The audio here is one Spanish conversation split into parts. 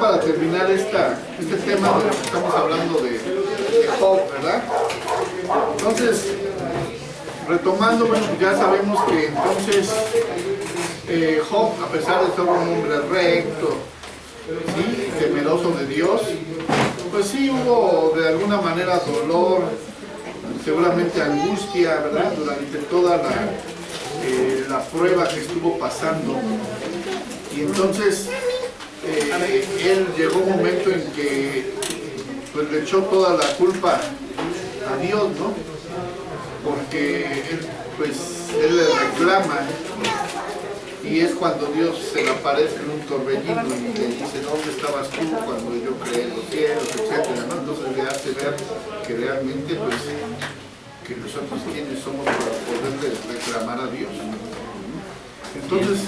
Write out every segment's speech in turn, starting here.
para terminar este tema de lo que estamos hablando de Job, ¿verdad? Entonces, retomando, bueno, ya sabemos que entonces Job, a pesar de ser un hombre recto, ¿sí?, temeroso de Dios, pues sí hubo de alguna manera dolor, seguramente angustia, ¿verdad?, durante toda la prueba que estuvo pasando. Y entonces él llegó un momento en que pues le echó toda la culpa a Dios, ¿no? Porque él le reclama, y es cuando Dios se le aparece en un torbellino y le dice: ¿dónde estabas tú cuando yo creé los cielos, etcétera, ¿no? Entonces le hace ver que realmente pues que nosotros quienes somos para poder reclamar a Dios. Entonces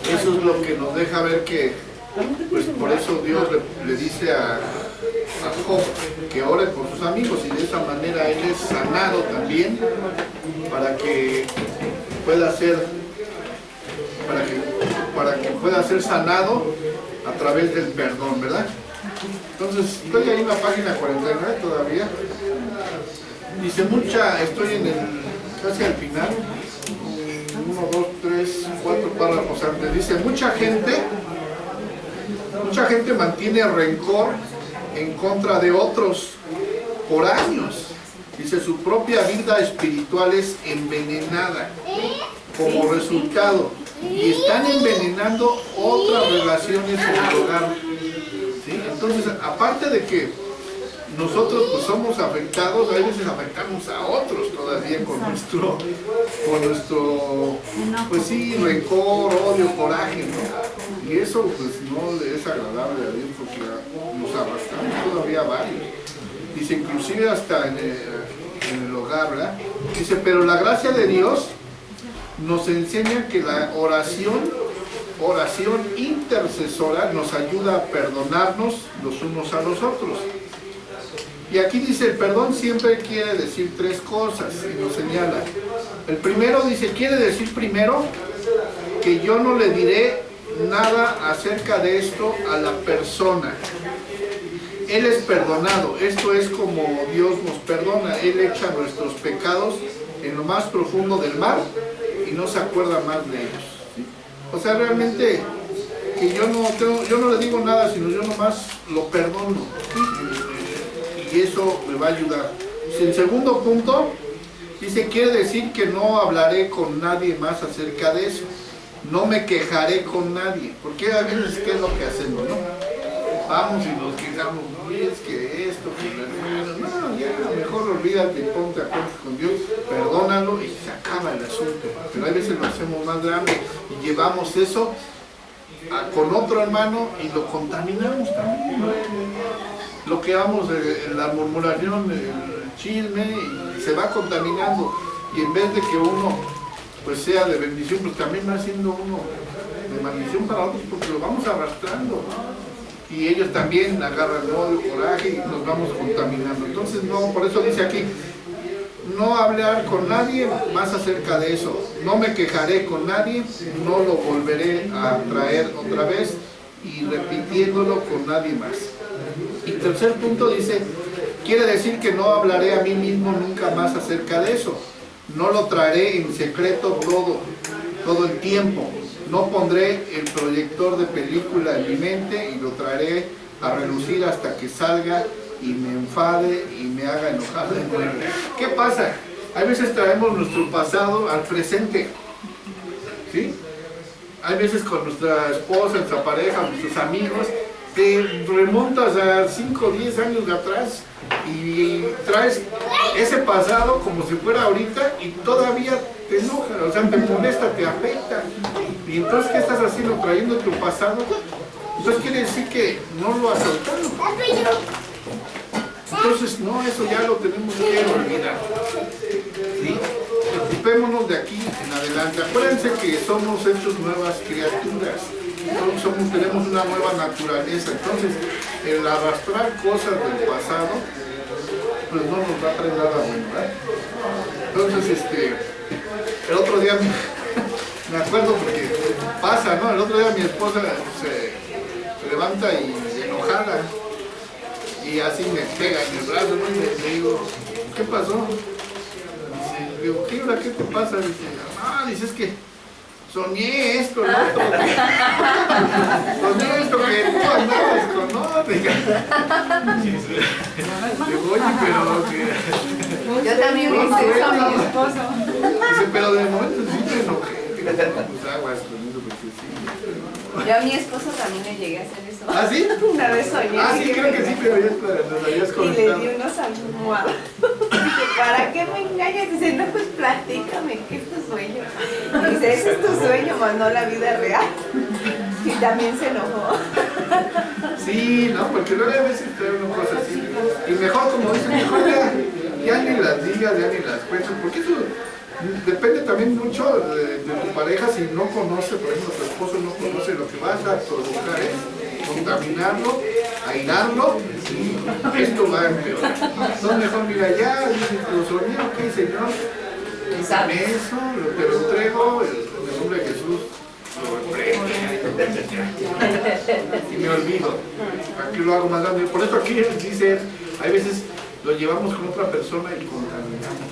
eso es lo que nos deja ver que pues por eso Dios le dice a Job que ore por sus amigos, y de esa manera él es sanado también para que pueda ser pueda ser sanado a través del perdón, ¿verdad? Entonces estoy ahí en la página 49 todavía. Dice estoy casi al final, 1, 2, 3, 4 párrafos antes. Dice: mucha gente mantiene rencor en contra de otros por años. Dice: su propia vida espiritual es envenenada como resultado, y están envenenando otras relaciones en el hogar. ¿Sí? Entonces, aparte de que nosotros pues somos afectados, a veces afectamos a otros todavía con nuestro pues sí, rencor, odio, coraje, ¿no? Y eso pues no le es agradable a Dios, porque nos arrastramos todavía varios. Dice, inclusive hasta en el hogar, ¿verdad? Dice: pero la gracia de Dios nos enseña que la oración intercesora nos ayuda a perdonarnos los unos a los otros. Y aquí dice: el perdón siempre quiere decir 3 cosas, y nos señala. El primero dice, quiere decir primero que yo no le diré nada acerca de esto a la persona. Él es perdonado. Esto es como Dios nos perdona. Él echa nuestros pecados en lo más profundo del mar y no se acuerda más de ellos. ¿Sí? O sea, realmente que yo no le digo nada, sino yo nomás lo perdono. ¿Sí? Y eso me va a ayudar. El segundo punto dice, quiere decir que no hablaré con nadie más acerca de eso. No me quejaré con nadie. Porque a veces, ¿qué es lo que hacemos, no? Vamos y nos quejamos, es que esto, que el hermano, no, ya, mejor olvídate, ponte a cuentas con Dios, perdónalo y se acaba el asunto. Pero a veces lo hacemos más grande y llevamos eso con otro hermano y lo contaminamos también, ¿no? Lo que vamos de la murmuración, el chisme, y se va contaminando, y en vez de que uno pues sea de bendición, pues también va siendo uno de maldición para otros, porque lo vamos arrastrando, y ellos también agarran odio, coraje, y nos vamos contaminando. Entonces no, por eso dice aquí, no hablar con nadie más acerca de eso, no me quejaré con nadie, no lo volveré a traer otra vez, y repitiéndolo con nadie más. Y tercer punto dice, quiere decir que no hablaré a mí mismo nunca más acerca de eso, no lo traeré en secreto todo el tiempo, no pondré el proyector de película en mi mente y lo traeré a relucir hasta que salga y me enfade y me haga enojar de nuevo. ¿Qué pasa? A veces traemos nuestro pasado al presente, ¿sí? Hay veces con nuestra esposa, nuestra pareja, nuestros amigos, te remontas a 5 o 10 años de atrás y traes ese pasado como si fuera ahorita y todavía te enoja, o sea, te molesta, te afecta. Y entonces, ¿qué estás haciendo? Trayendo tu pasado. Entonces quiere decir que no lo has soltado. Entonces, no, eso ya lo tenemos que olvidar. ¿Sí? Ocupémonos de aquí en adelante. Acuérdense que somos hechos nuevas criaturas. Tenemos una nueva naturaleza. Entonces, el arrastrar cosas del pasado, pues no nos va a traer nada bueno, ¿verdad? Entonces, el otro día me acuerdo porque pasa, ¿no? El otro día mi esposa se levanta y enojada. Y así me pega en el brazo, ¿no? Y le digo, ¿qué pasó? Dice, digo, ¿qué hora? ¿Qué te pasa? Dice, dice, es que soñé esto, ¿no? Soñé esto que tú andabas con otra. Digo, oye, pero que... Yo también me hice eso a mi esposo. Dice, pero de momento sí me enojé. Pues aguas con eso, porque sí. Yo a mi esposo también le llegué a hacer eso. ¿Ah, sí? Una vez soñé. Sí, creo que sí, pero ya nos habías Y comentado. le di unos almohadas. Dije, ¿para qué me engañas? Dice, no, pues platícame, ¿qué es tu sueño? Dice, ese es tu sueño, más no la vida real. Y también se enojó. Sí, no, porque luego a veces trae una cosa así. Y mejor, como dicen, mejor ya ni las digas, ya ni las cuentas, porque eso depende también mucho de tu pareja. Si no conoce, por ejemplo, tu esposo no conoce, lo que vas a provocar es contaminarlo, airarlo, y esto va a empeorar. Entonces mejor, mira, ya, lo soñé, ok, Señor, quítame eso, te lo entrego, en el nombre de Jesús, lo entrego. Y me olvido. Aquí lo hago más grande. Por eso aquí dice, hay veces lo llevamos con otra persona y contaminamos.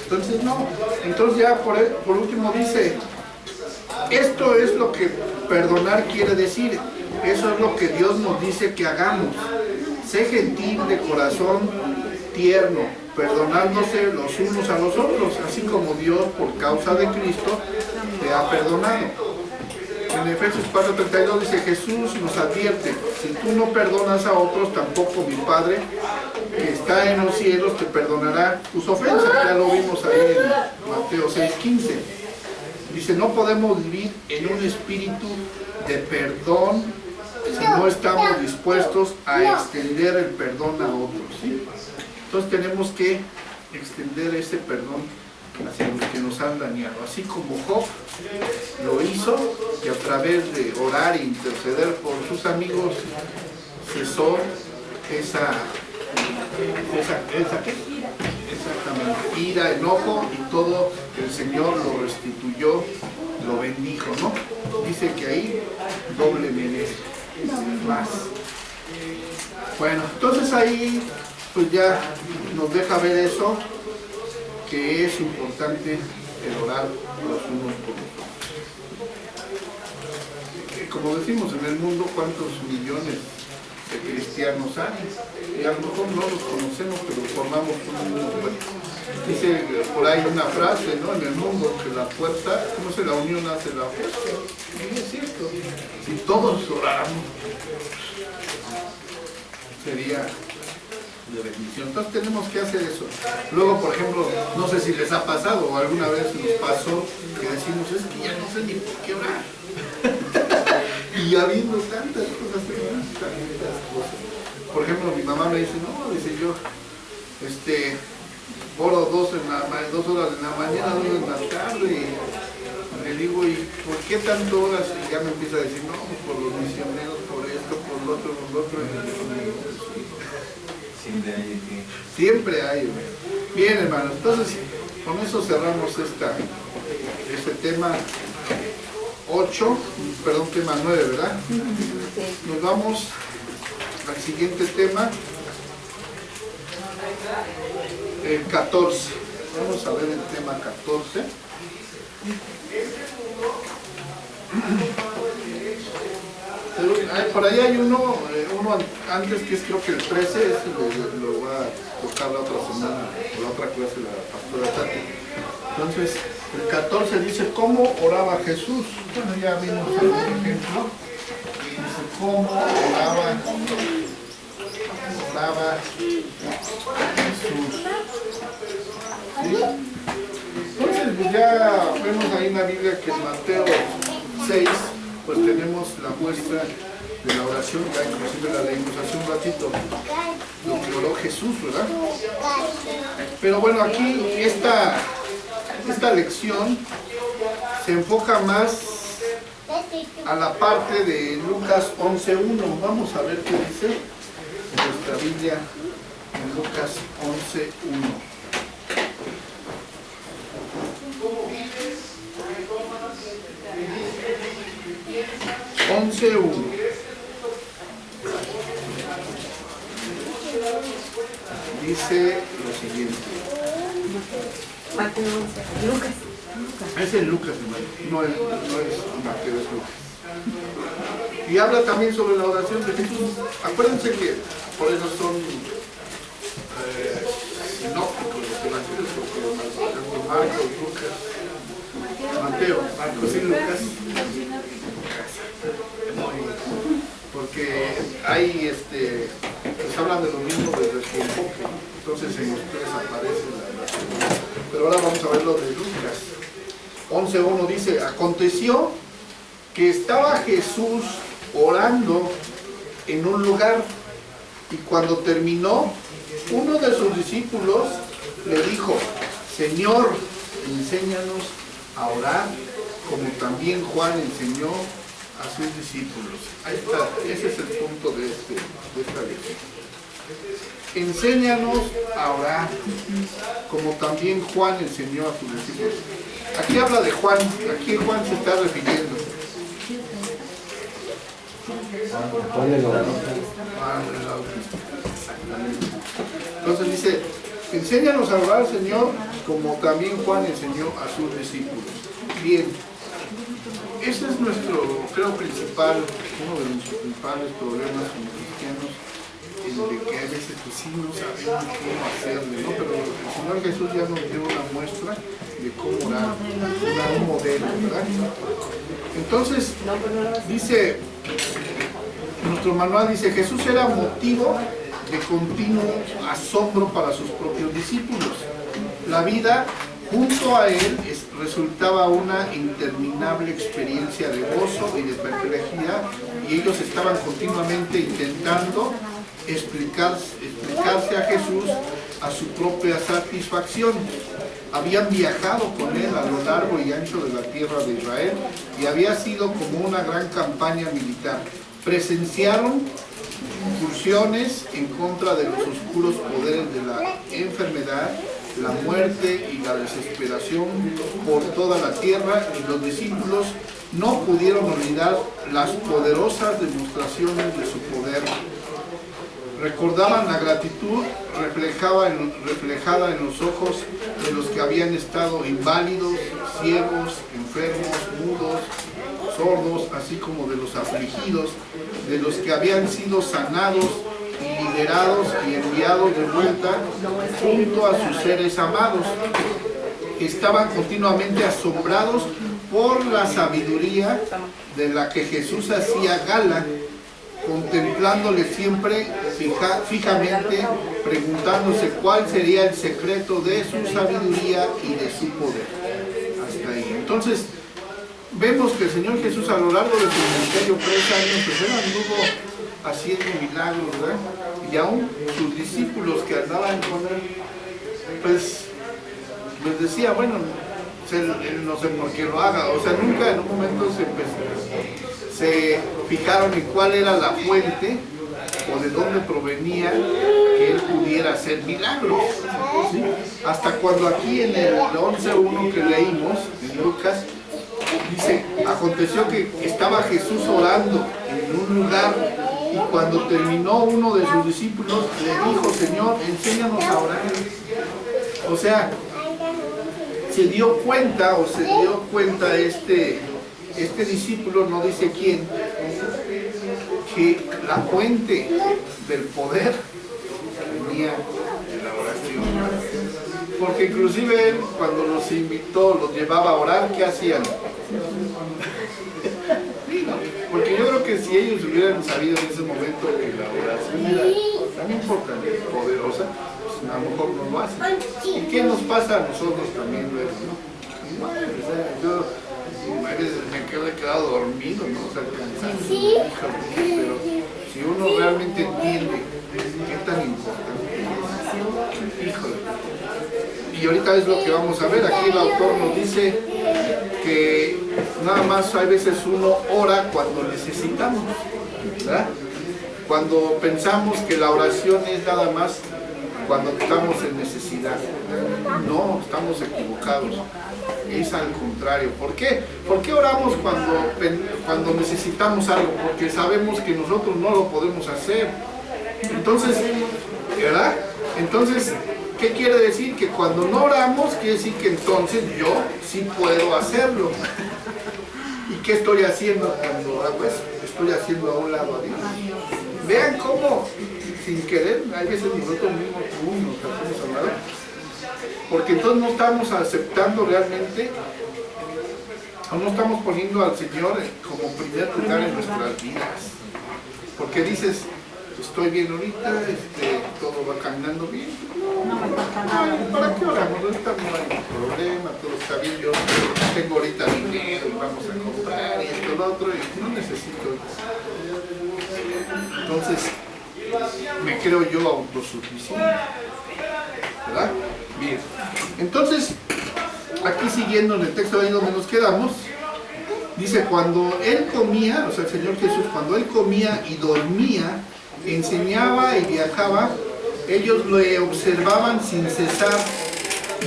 Entonces no. Entonces ya por último dice, esto es lo que perdonar quiere decir. Eso es lo que Dios nos dice que hagamos. Sé gentil de corazón, tierno, perdonándose los unos a los otros, así como Dios por causa de Cristo te ha perdonado. En Efesios 4:32 dice, Jesús nos advierte, si tú no perdonas a otros, tampoco mi Padre que está en los cielos te perdonará tus ofensas. Ya lo vimos ahí en Mateo 6:15. Dice, no podemos vivir en un espíritu de perdón si no estamos dispuestos a extender el perdón a otros, ¿sí? Entonces tenemos que extender ese perdón hacia los que nos han dañado, así como Job lo hizo, que a través de orar e interceder por sus amigos cesó esa ¿qué? Exactamente, ira, enojo, y todo el Señor lo restituyó, lo bendijo, ¿no? Dice que ahí doble merece más. Bueno, entonces ahí pues ya nos deja ver eso, que es importante el orar los unos por los otros. Como decimos, en el mundo, ¿cuántos millones de cristianos hay? Y a lo mejor no los conocemos, pero formamos un mundo. Dice por ahí una frase, ¿no? En el mundo, que la fuerza, ¿cómo se la unión hace la fuerza? Y es cierto. Si todos oráramos, sería de bendición. Entonces tenemos que hacer eso. Luego, por ejemplo, no sé si les ha pasado o alguna vez nos pasó que decimos, es que ya no sé ni por qué orar. Y habiendo tantas cosas, tantas cosas. Por ejemplo, mi mamá me dice, no, dice yo, oro 2 horas en la mañana, 2 en la tarde. Y le digo, ¿y por qué tanto horas? Y ya me empieza a decir, no, por los misioneros, por esto, por lo otro, por lo otro. Siempre hay. Bien, hermanos, entonces con eso cerramos este tema 8, perdón, tema 9, ¿verdad? Nos vamos al siguiente tema, el 14. Vamos a ver el tema 14. Por ahí hay uno antes, que es creo que el 13, ese lo va a tocar la otra semana, o la otra clase, la pastora Tati. Entonces, el 14 dice, ¿cómo oraba Jesús? Bueno, ya vimos el ejemplo. Dice, ¿cómo oraba Jesús? ¿Sí? Entonces, pues ya vemos ahí en la Biblia que en Mateo 6, pues tenemos la muestra de la oración, ya inclusive la leímos hace un ratito, lo que oró Jesús, ¿verdad? Pero bueno, aquí esta lección se enfoca más a la parte de Lucas 11:1. Vamos a ver qué dice nuestra Biblia en Lucas 11:1. dice lo siguiente. Mateo 11. Lucas. Es en Lucas, hermano. No es Mateo, es Lucas. Y habla también sobre la oración de Jesús. Acuérdense que por eso son sinópticos los evangelios, porque Marcos, Lucas, Mateo, Marcos y Lucas. Porque hay pues hablan de lo mismo desde su enfoque. Entonces en los tres aparece la oración. Pero ahora vamos a ver lo de Lucas. 11:1 dice: aconteció que estaba Jesús orando en un lugar, y cuando terminó, uno de sus discípulos le dijo: Señor, enséñanos a orar, como también Juan enseñó a sus discípulos. Ahí está, ese es el punto de esta lección. Enséñanos a orar, como también Juan enseñó a sus discípulos. Aquí habla de Juan, aquí Juan se está refiriendo. Juan el Bautista. Entonces dice: enséñanos a orar, Señor, como también Juan enseñó a sus discípulos. Bien, ese es nuestro, creo, uno de los principales problemas como cristianos, en de que a veces pues, sí no sabemos cómo hacerle, ¿no? Pero el Señor Jesús ya nos dio una muestra de cómo orar, un modelo, ¿verdad? Entonces, dice, nuestro manual dice: Jesús era motivo de continuo asombro para sus propios discípulos. La vida junto a él resultaba una interminable experiencia de gozo y de perplejidad, y ellos estaban continuamente intentando explicarse a Jesús a su propia satisfacción. Habían viajado con él a lo largo y ancho de la tierra de Israel, y había sido como una gran campaña militar. Presenciaron incursiones en contra de los oscuros poderes de la enfermedad, la muerte y la desesperación por toda la tierra, y los discípulos no pudieron olvidar las poderosas demostraciones de su poder. Recordaban la gratitud reflejada en los ojos de los que habían estado inválidos, ciegos, enfermos, mudos, sordos, así como de los afligidos, de los que habían sido sanados y liberados y enviados de vuelta junto a sus seres amados. Estaban continuamente asombrados por la sabiduría de la que Jesús hacía gala, contemplándole siempre fijamente, preguntándose cuál sería el secreto de su sabiduría y de su poder. Hasta ahí. Entonces, vemos que el Señor Jesús, a lo largo de su ministerio, 3 años, pues él anduvo haciendo milagros, ¿verdad? Y aún sus discípulos que andaban con él, pues les decía: bueno, él no sé por qué lo haga. O sea, nunca en un momento se fijaron en cuál era la fuente o de dónde provenía que él pudiera hacer milagros, ¿sí? Hasta cuando aquí en el 11:1 que leímos en Lucas dice: aconteció que estaba Jesús orando en un lugar, y cuando terminó, uno de sus discípulos le dijo: Señor, enséñanos a orar. O sea, se dio cuenta este discípulo, no dice quién, que la fuente del poder venía de la oración. Porque inclusive él, cuando los invitó, los llevaba a orar, ¿qué hacían? Porque yo creo que si ellos hubieran sabido en ese momento que la oración era tan importante, poderosa, pues a lo mejor no lo hacen. ¿Y qué nos pasa a nosotros también luego, no? Igual, o sea, yo a veces me quedado dormido, ¿no? O sea, cansado. Pero si uno realmente entiende qué tan importante es, híjole. Y ahorita es lo que vamos a ver. Aquí el autor nos dice que nada más hay veces uno ora cuando necesitamos, ¿verdad? Cuando pensamos que la oración es nada más cuando estamos en necesidad. No, estamos equivocados. Es al contrario. ¿Por qué? ¿Por qué oramos cuando necesitamos algo? Porque sabemos que nosotros no lo podemos hacer. Entonces, ¿verdad? Entonces, ¿qué quiere decir? Que cuando no oramos, quiere decir que entonces yo sí puedo hacerlo. ¿Y qué estoy haciendo cuando hago eso? Estoy haciendo a un lado a Dios. Vean cómo, sin querer, hay veces nosotros mismos nos hacemos a un lado, porque entonces no estamos aceptando realmente, o no estamos poniendo al Señor como primer lugar en nuestras vidas. Porque dices, estoy bien ahorita, todo va caminando bien. ¿Para qué oramos? Ahorita no hay problema, todo está bien, yo tengo ahorita dinero y vamos a comprar y esto, lo otro, y no necesito. Entonces, me creo yo autosuficiente, ¿verdad? Bien, entonces, aquí siguiendo en el texto ahí donde nos quedamos, dice, cuando Él comía, o sea, el Señor Jesús, cuando Él comía y dormía, enseñaba y viajaba, ellos le observaban sin cesar.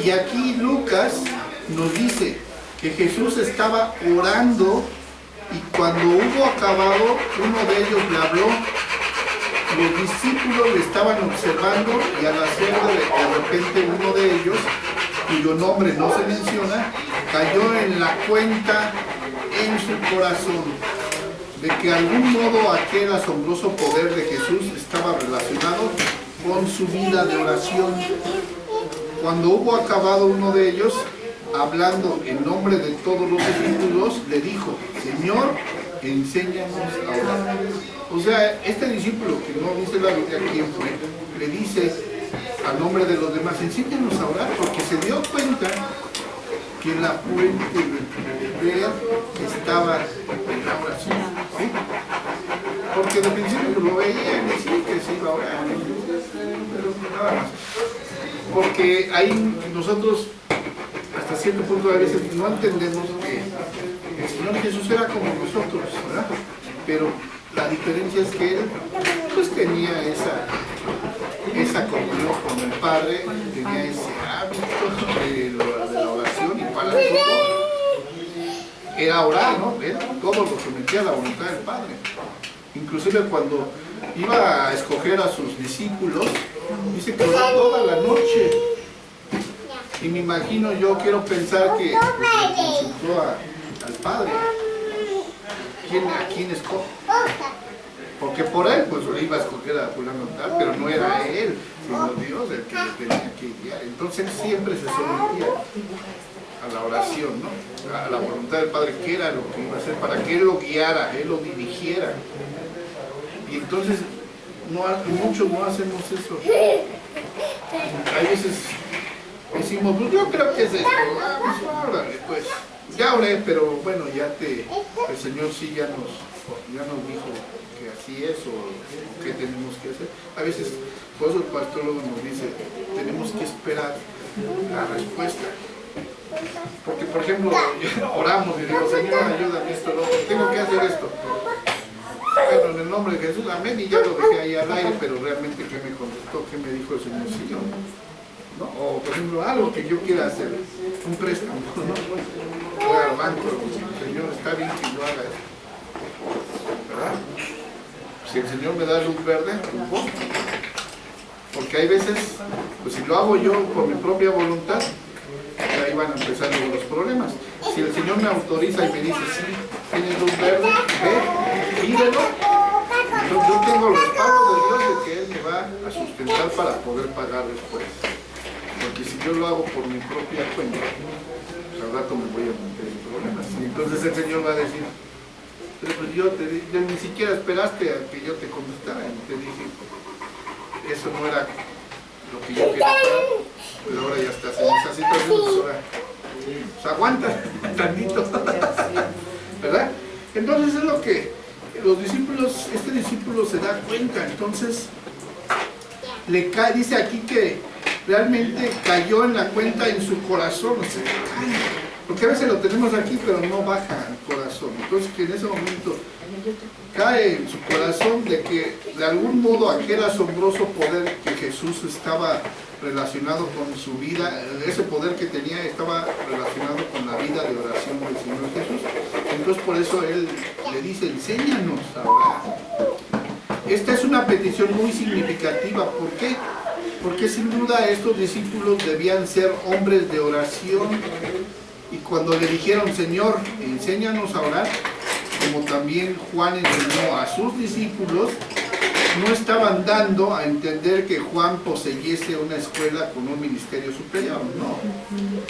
Y aquí Lucas nos dice que Jesús estaba orando y cuando hubo acabado, uno de ellos le habló. Los discípulos le estaban observando y al hacerlo de repente uno de ellos, cuyo nombre no se menciona, cayó en la cuenta en su corazón de que de algún modo aquel asombroso poder de Jesús estaba relacionado con su vida de oración. Cuando hubo acabado uno de ellos, hablando en nombre de todos los discípulos, le dijo, Señor, enséñanos a orar. O sea, este discípulo, que no dice la Biblia quién fue, le dice a nombre de los demás, enséñanos a orar, porque se dio cuenta que la fuente de poder estaba en la oración. ¿Sí? Porque de principio lo veían y sí que se iba a orar, pero nada más. Porque ahí nosotros, hasta cierto punto a veces, no entendemos que el Señor Jesús era como nosotros, ¿verdad? Pero la diferencia es que Él pues tenía esa comunión con el Padre, tenía ese hábito de la oración y para todo era orar, ¿no? Él todo lo sometía a la voluntad del Padre. Inclusive cuando iba a escoger a sus discípulos, dice que oró toda la noche. Y me imagino, yo quiero pensar que pues, le consultó al Padre. ¿A quién escoge? Porque por él, pues iba a escoger a fulano tal, pero no era él, sino Dios el que le tenía que guiar. Entonces él siempre se sometía a la oración, ¿no? A la voluntad del Padre, que era lo que iba a hacer, para que Él lo guiara, Él lo dirigiera. Y entonces, muchos no hacemos eso. Hay veces decimos, pues yo creo que es esto, órale, pues ya oré, pero bueno, el Señor sí ya nos dijo que así es o qué tenemos que hacer. A veces, por eso el pastor luego nos dice, tenemos que esperar la respuesta. Porque, por ejemplo, oramos y digo, Señor, ayúdame esto, lo tengo que hacer esto. Bueno, en el nombre de Jesús, amén, y ya lo dejé ahí al aire, pero realmente, ¿qué me contestó? ¿Qué me dijo el Señor? Sí, ¿no? O, por ejemplo, algo que yo quiera hacer, un préstamo, ¿no? Voy al banco, Señor, está bien que yo haga eso, ¿verdad? Si el Señor me da luz verde, pues, porque hay veces, pues si lo hago yo por mi propia voluntad, ahí van a empezar luego los problemas. Si el Señor me autoriza y me dice, sí, tienes luz verde, ve, pídelo, entonces yo tengo el respaldo de Dios de que Él me va a sustentar para poder pagar después. Porque si yo lo hago por mi propia cuenta, pues al rato me voy a meter en problemas. Y entonces el Señor va a decir, pero pues yo ni siquiera esperaste a que yo te contestara y te dije, eso no era lo que yo quería hacer, pero ahora ya estás en esa situación, pues ahora pues aguanta tantito, ¿verdad? Entonces es lo que los discípulos, este discípulo se da cuenta, entonces le cae, dice aquí que realmente cayó en la cuenta en su corazón, o sea, cae, porque a veces lo tenemos aquí pero no baja al corazón, entonces que en ese momento cae en su corazón de que de algún modo aquel asombroso poder que Jesús estaba relacionado con su vida, ese poder que tenía estaba relacionado con la vida de oración del Señor Jesús. Entonces por eso Él le dice, enséñanos a orar. Esta es una petición muy significativa, ¿por qué? porque sin duda estos discípulos debían ser hombres de oración, y cuando le dijeron, Señor, enséñanos a orar, como también Juan enseñó a sus discípulos, no estaban dando a entender que Juan poseyese una escuela con un ministerio superior, no,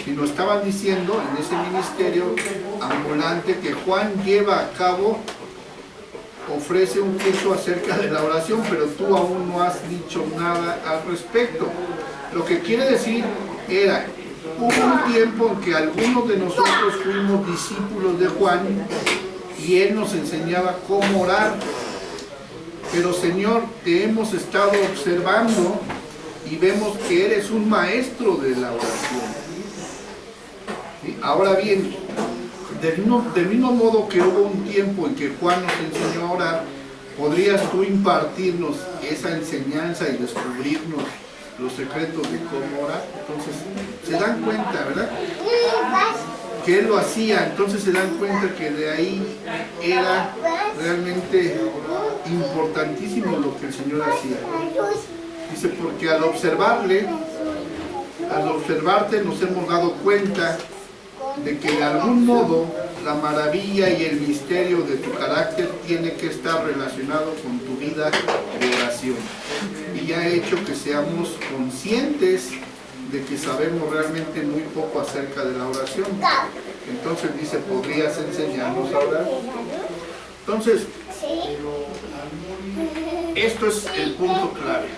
sino estaban diciendo en ese ministerio ambulante que Juan lleva a cabo, ofrece un curso acerca de la oración, pero tú aún no has dicho nada al respecto. Lo que quiere decir era, hubo un tiempo en que algunos de nosotros fuimos discípulos de Juan y él nos enseñaba cómo orar. Pero Señor, te hemos estado observando y vemos que eres un maestro de la oración. ¿Sí? Ahora bien, del mismo modo que hubo un tiempo en que Juan nos enseñó a orar, ¿podrías tú impartirnos esa enseñanza y descubrirnos los secretos de cómo orar? Entonces, se dan cuenta, ¿verdad?, que él lo hacía. Entonces se dan cuenta que de ahí era realmente importantísimo lo que el Señor hacía. Dice, porque al observarte nos hemos dado cuenta de que de algún modo la maravilla y el misterio de tu carácter tiene que estar relacionado con tu vida de oración, y ha hecho que seamos conscientes de que sabemos realmente muy poco acerca de la oración. Entonces dice, ¿podrías enseñarnos a orar? Entonces, esto es el punto clave.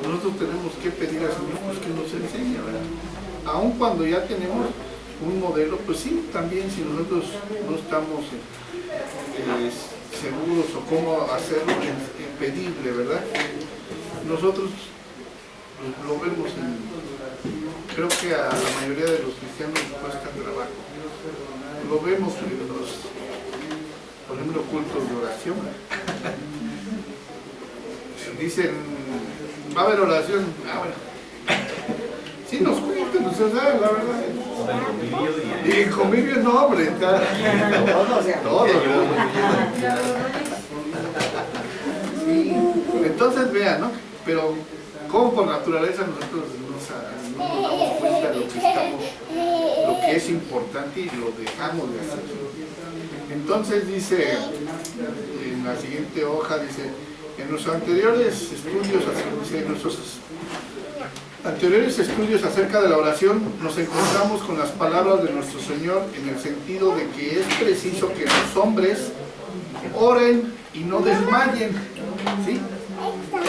Nosotros tenemos que pedir al Señor pues, que nos enseñe, ¿verdad? Aun cuando ya tenemos un modelo, pues sí, también si nosotros no estamos seguros o cómo hacerlo, es pedible, ¿verdad? Nosotros lo vemos creo que a la mayoría de los cristianos les cuesta trabajo. Lo vemos en los, por ejemplo, cultos de oración. Dicen, va a haber oración. Ah, bueno. Sí nos gusta, nos da, la verdad. Y convivio no, hombre. Todo. Sí. Entonces vean, ¿no? Pero como por naturaleza nosotros no nos damos cuenta de lo que es importante y lo dejamos de hacer. Entonces dice, en la siguiente hoja dice, en nuestros anteriores estudios acerca de la oración nos encontramos con las palabras de nuestro Señor en el sentido de que es preciso que los hombres oren y no desmayen, ¿sí?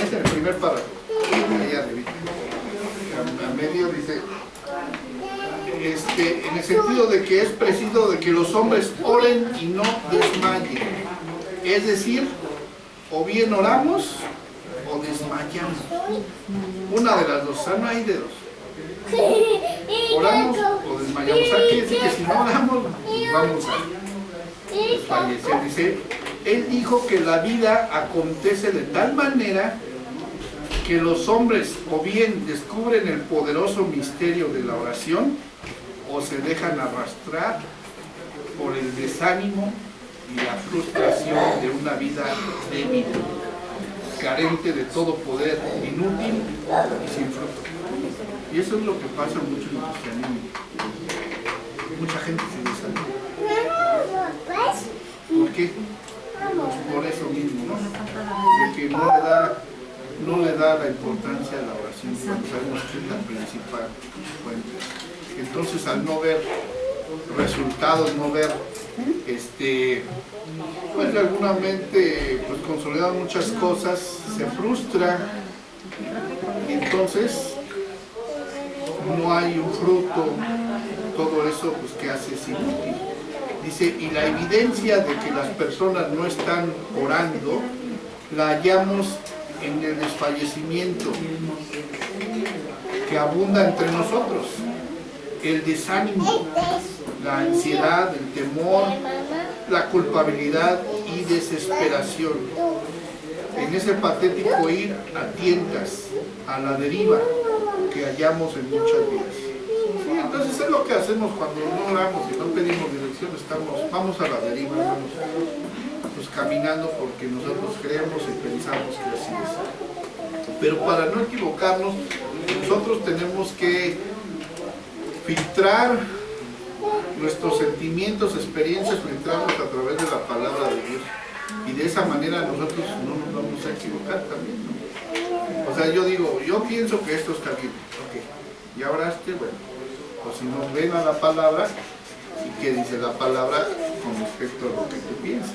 Es el primer párrafo, ahí arriba. A medio dice, en el sentido de que es preciso de que los hombres oren y no desmayen. Es decir, o bien oramos o desmayamos. Una de las dos, o sea, no hay de dos. Oramos o desmayamos. O sea, quiere decir que si no oramos, vamos a fallecer. Dice, él dijo que la vida acontece de tal manera que los hombres o bien descubren el poderoso misterio de la oración o se dejan arrastrar por el desánimo y la frustración de una vida débil, carente de todo poder, inútil y sin fruto. Y eso es lo que pasa mucho en el cristianismo. Mucha gente se desanima. ¿Por qué? Pues por eso mismo, ¿no? De que no le da la importancia a la oración cuando sabemos que es la principal fuente. Entonces, al no ver resultados, no ver pues de alguna mente pues consolidar muchas cosas, se frustra, y entonces no hay un fruto, todo eso pues que hace es inútil. Dice, y la evidencia de que las personas no están orando la hallamos en el desfallecimiento que abunda entre nosotros, el desánimo, la ansiedad, el temor, la culpabilidad y desesperación. En ese patético ir a tientas, a la deriva que hallamos en muchas vidas. Sí, entonces es lo que hacemos cuando no oramos y no pedimos dirección, vamos a la deriva, vamos pues caminando porque nosotros creemos y pensamos que así es. Pero para no equivocarnos, nosotros tenemos que filtrar nuestros sentimientos, experiencias, filtrarlos a través de la palabra de Dios. Y de esa manera nosotros no nos vamos a equivocar también, ¿no? O sea, yo digo, yo pienso que esto está bien, ok, y ahora bueno, pues si nos ven a la palabra, ¿y qué dice la palabra con respecto a lo que tú piensas?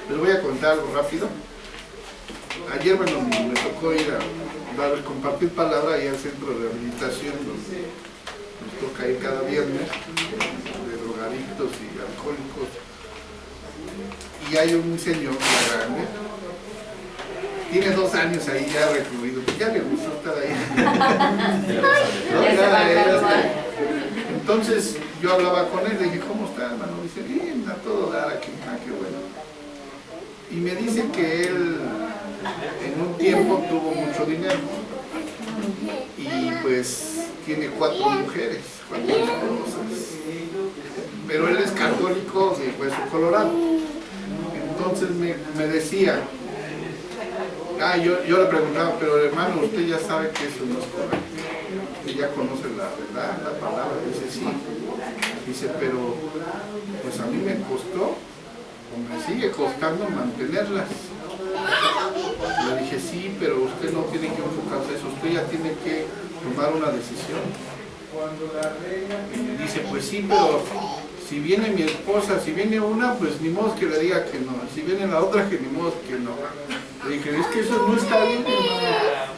Les voy a contar algo rápido. Ayer, bueno, me tocó ir a compartir palabra ahí al centro de rehabilitación, donde nos toca ir cada viernes, de drogadictos y alcohólicos. Y hay un señor grande, tiene 2 años ahí ya recluido, ya le gustó estar ahí. Entonces yo hablaba con él, le dije, ¿cómo está, hermano? Dice, bien, a todo dar aquí, qué bueno. Y me dice que él en un tiempo tuvo mucho dinero y pues tiene 4 mujeres, 4 esposas, pero él es católico de Hueso Colorado. Entonces me decía, yo le preguntaba, pero hermano, usted ya sabe que eso no es correcto, usted ya conoce la verdad, la palabra. Dice, sí. Dice, pero pues a mí me costó, o me sigue costando mantenerlas. Le dije, sí, pero usted no tiene que enfocarse en eso, usted ya tiene que tomar una decisión. Y dice, pues sí, pero si viene mi esposa, si viene una, pues ni modo que le diga que no, si viene la otra, que ni modo que no. Le dije, es que eso no está bien, hermano.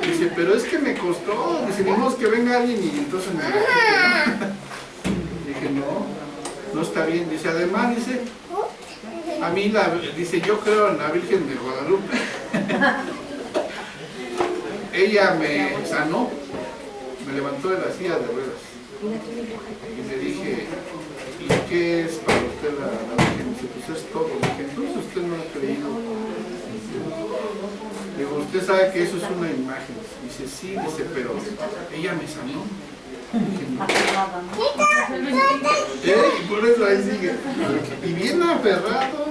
Dice, pero es que me costó, dice, ni modo que venga alguien y entonces me diga que no. Dije, no está bien. Dice, además, dice, a mí dice, yo creo en la Virgen de Guadalupe. Ella me sanó, me levantó de la silla de ruedas. Y le dije, ¿y qué es para usted la Virgen? Dice, pues es todo. Le dije, entonces usted no ha creído. Digo, usted sabe que eso es una imagen. Dice, sí, dice, pero ella me sanó. Dije, no. Y por eso ahí sigue. Y bien aferrado.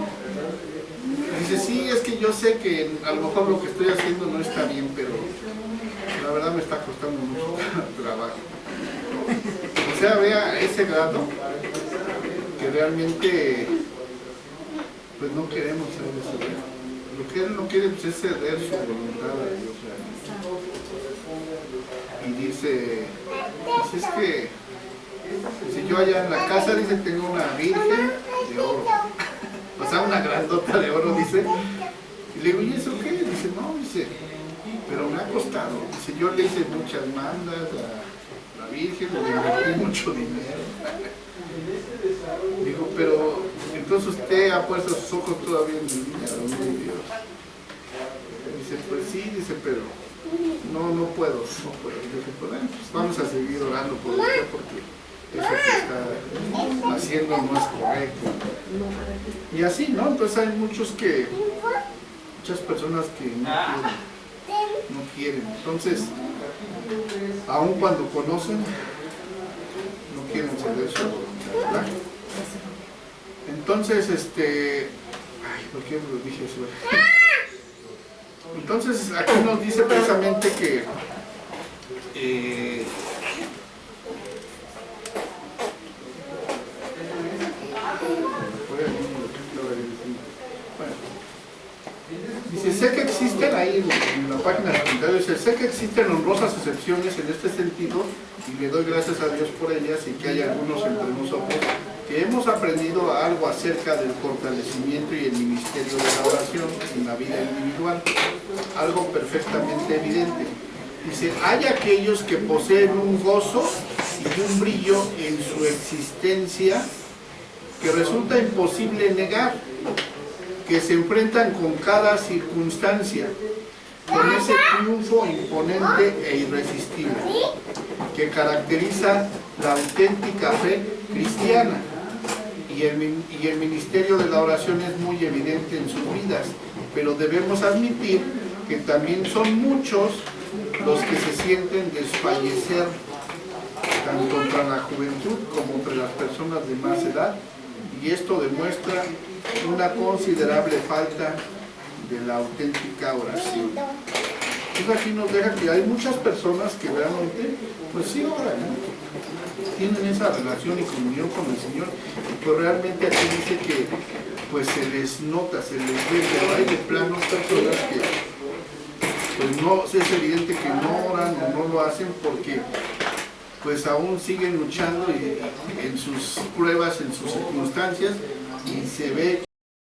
Dice, sí, es que yo sé que a lo mejor lo que estoy haciendo no está bien, pero la verdad me está costando mucho trabajo. O sea, vea ese grado que realmente pues no queremos hacer eso. Lo que él no quiere pues, es ceder su voluntad a Dios. Y dice, pues es que dice, yo allá en la casa, dice, tengo una virgen de oro. O sea, una grandota de oro, dice. Y le digo, ¿y eso qué? Dice, no, dice, pero me ha costado. Dice, yo le hice muchas mandas a la Virgen, le invertí mucho dinero. Digo, pero entonces usted ha puesto sus ojos todavía en el dinero, no en Dios. Dice, pues sí, dice, pero no puedo. Dice, pues bueno, pues vamos a seguir orando por usted porque eso que está haciendo no es correcto. Y así, ¿no? Entonces hay muchas personas que no quieren. Entonces, aun cuando conocen, no quieren ceder su voluntad. Entonces, ay, ¿por qué me lo dije eso? Entonces, aquí nos dice precisamente que dice, sé que existen ahí en la página de comentarios, dice, sé que existen honrosas excepciones en este sentido y le doy gracias a Dios por ellas y que hay algunos entre nosotros que hemos aprendido algo acerca del fortalecimiento y el ministerio de la oración en la vida individual, algo perfectamente evidente. Dice, hay aquellos que poseen un gozo y un brillo en su existencia que resulta imposible negar, que se enfrentan con cada circunstancia, con ese triunfo imponente e irresistible que caracteriza la auténtica fe cristiana, y el ministerio de la oración es muy evidente en sus vidas, pero debemos admitir que también son muchos los que se sienten desfallecer tanto contra la juventud como entre las personas de más edad, y esto demuestra una considerable falta de la auténtica oración. Entonces aquí nos deja que hay muchas personas que realmente, pues sí oran, ¿no? Tienen esa relación y comunión con el Señor, y pues realmente aquí dice que pues se les nota, se les ve, pero hay de plano personas que pues no, es evidente que no oran o no lo hacen porque pues aún siguen luchando en sus pruebas, en sus circunstancias, y se ve